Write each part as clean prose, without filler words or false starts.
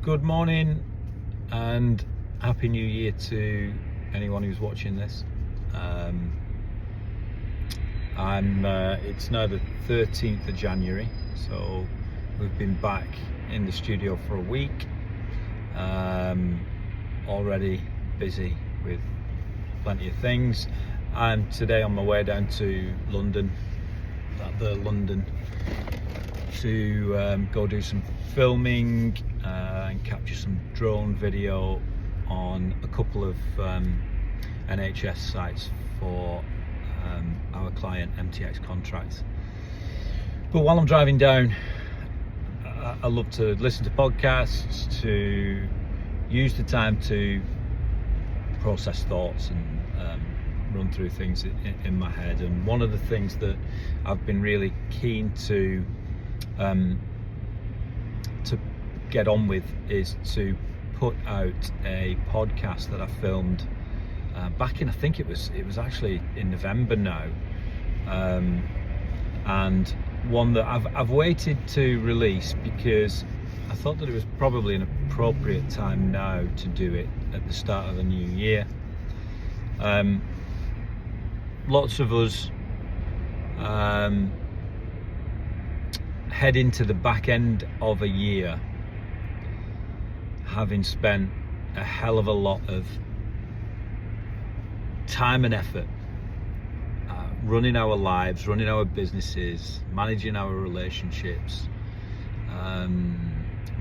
Good morning and Happy New Year to anyone who's watching this. It's now the 13th of January, so we've been back in the studio for a week. Already busy with plenty of things. I'm today on my way down to London, to go do some filming and capture some drone video on a couple of NHS sites for our client MTX Contracts. But while I'm driving down, I love to listen to podcasts, to use the time to process thoughts and run through things in my head. And one of the things that I've been really keen to get on with is to put out a podcast that I filmed back in, I think it was actually in November now, and one that I've waited to release because I thought that it was probably an appropriate time now to do it at the start of the new year. Lots of us head into the back end of a year having spent a hell of a lot of time and effort running our lives, running our businesses, managing our relationships,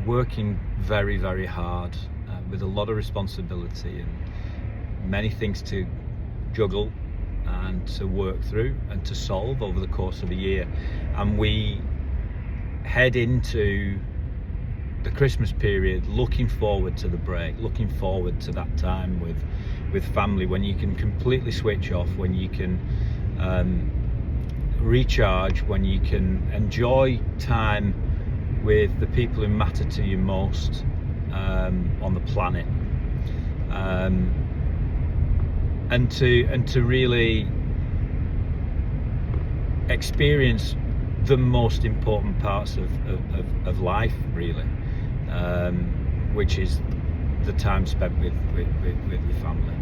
working very, very hard with a lot of responsibility and many things to juggle and to work through and to solve over the course of a year. And we head into the Christmas period looking forward to the break, looking forward to that time with family, when you can completely switch off, when you can recharge, when you can enjoy time with the people who matter to you most on the planet, and to really experience the most important parts of life, really, which is the time spent with your family.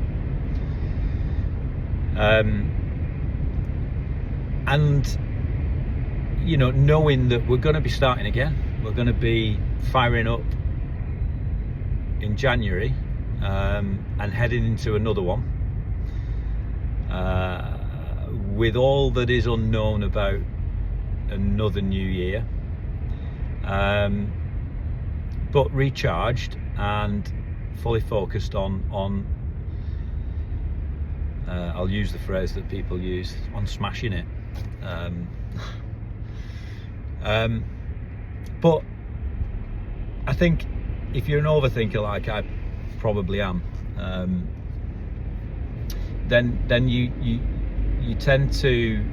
And you know, knowing that we're going to be starting again, we're going to be firing up in January and heading into another one, with all that is unknown about another new year, but recharged and fully focused on I'll use the phrase that people use, on smashing it. But I think if you're an overthinker like I probably am, then you tend to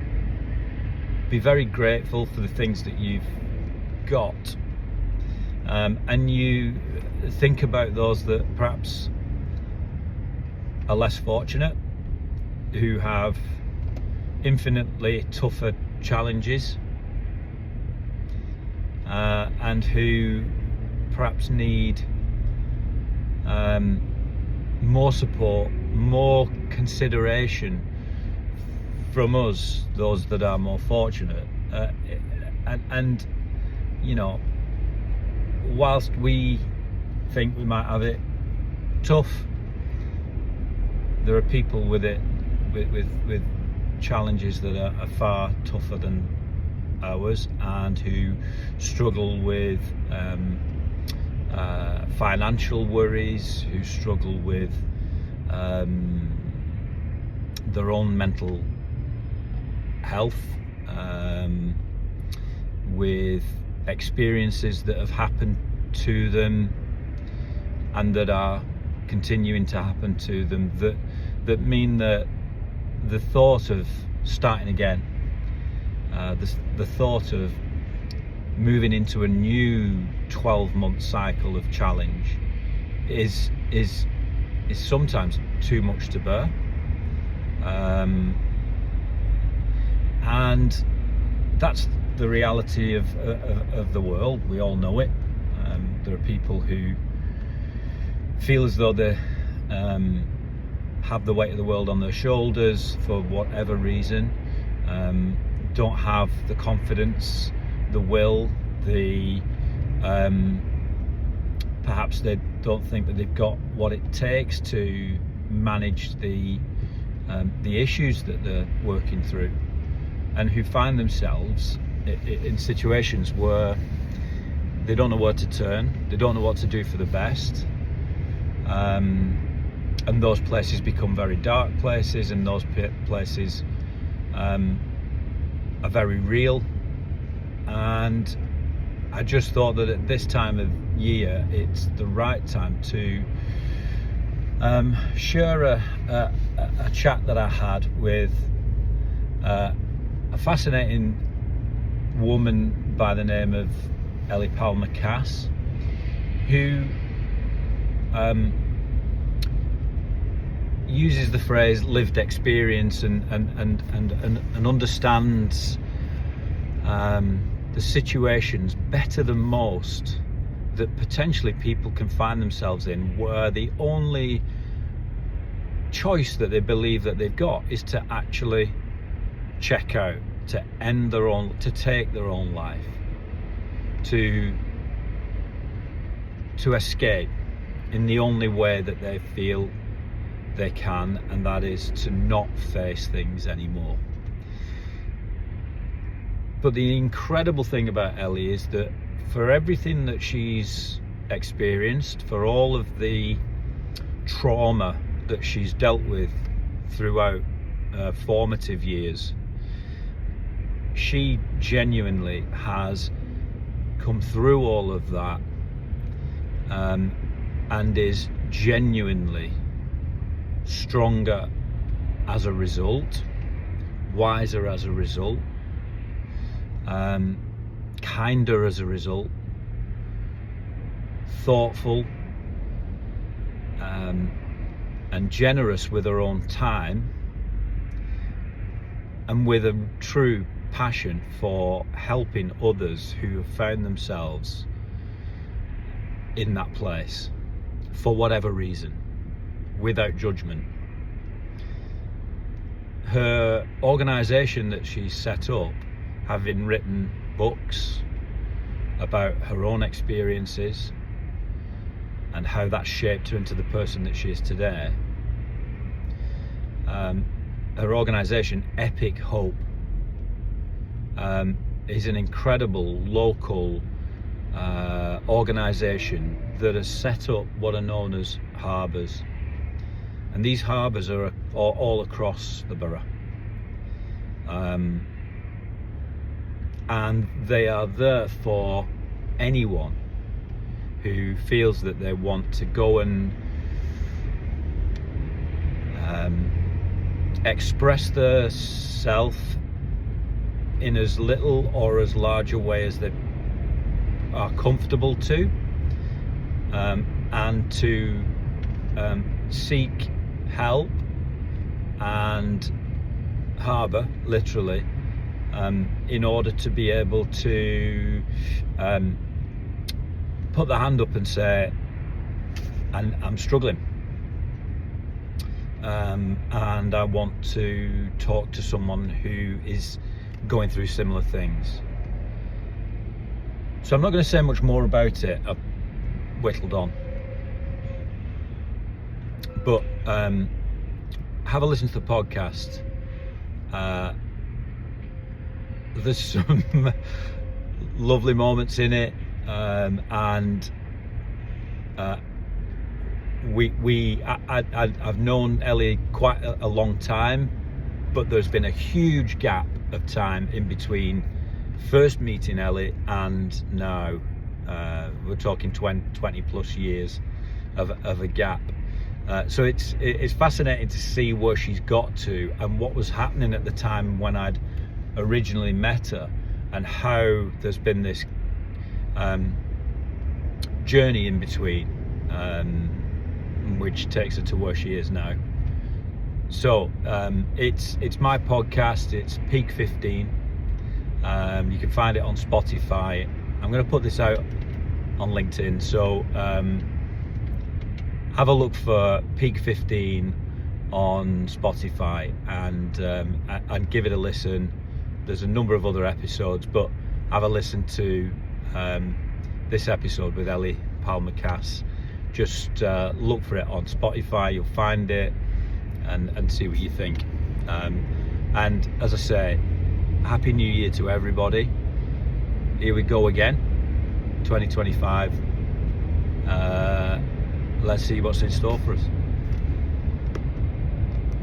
be very grateful for the things that you've got, and you think about those that perhaps are less fortunate, who have infinitely tougher challenges, and who perhaps need more support, more consideration from us, those that are more fortunate. And you know, whilst we think we might have it tough, there are people with it with challenges that are far tougher than ours, and who struggle with financial worries, who struggle with their own mental health, with experiences that have happened to them and that are continuing to happen to them, that mean that the thought of starting again, the thought of moving into a new 12-month cycle of challenge is sometimes too much to bear. And that's the reality of the world. We all know it. There are people who feel as though they have the weight of the world on their shoulders for whatever reason, don't have the confidence, the will, perhaps they don't think that they've got what it takes to manage the issues that they're working through, and who find themselves in situations where they don't know where to turn, they don't know what to do for the best, and those places become very dark places, and those places are very real. And I just thought that at this time of year it's the right time to share a chat that I had with a fascinating woman by the name of Ellie Palmer-Cass, who uses the phrase lived experience and understands the situations better than most that potentially people can find themselves in, where the only choice that they believe that they've got is to actually check out, to end their own, to take their own life, to escape in the only way that they feel they can, and that is to not face things anymore. But the incredible thing about Ellie is that for everything that she's experienced, for all of the trauma that she's dealt with throughout formative years, she genuinely has come through all of that, and is genuinely stronger as a result, wiser as a result, kinder as a result, thoughtful, and generous with her own time, and with a true passion for helping others who have found themselves in that place for whatever reason, without judgment. Her organisation that she's set up, having written books about her own experiences and how that shaped her into the person that she is today, her organisation, Epic Hope, is an incredible local organisation that has set up what are known as harbours, and these harbours are all across the borough, and they are there for anyone who feels that they want to go and express their self in as little or as large a way as they are comfortable to, and to seek help and harbour, literally, in order to be able to put the hand up and say, I'm struggling, and I want to talk to someone who is going through similar things. So I'm not going to say much more about it. I've whittled on, but have a listen to the podcast. There's some lovely moments in it, and I've known Ellie quite a long time, but there's been a huge gap of time in between first meeting Ellie and now. We're talking 20 plus years of a gap. So it's fascinating to see where she's got to and what was happening at the time when I'd originally met her, and how there's been this journey in between, which takes her to where she is now. So it's my podcast. It's Peak 15. You can find it on Spotify. I'm going to put this out on LinkedIn, so have a look for Peak 15 on Spotify and give it a listen. There's a number of other episodes, but have a listen to this episode with Ellie Palmer-Cass. Just look for it on Spotify, you'll find it, and see what you think. And as I say, Happy New Year to everybody. Here we go again, 2025. Let's see what's in store for us.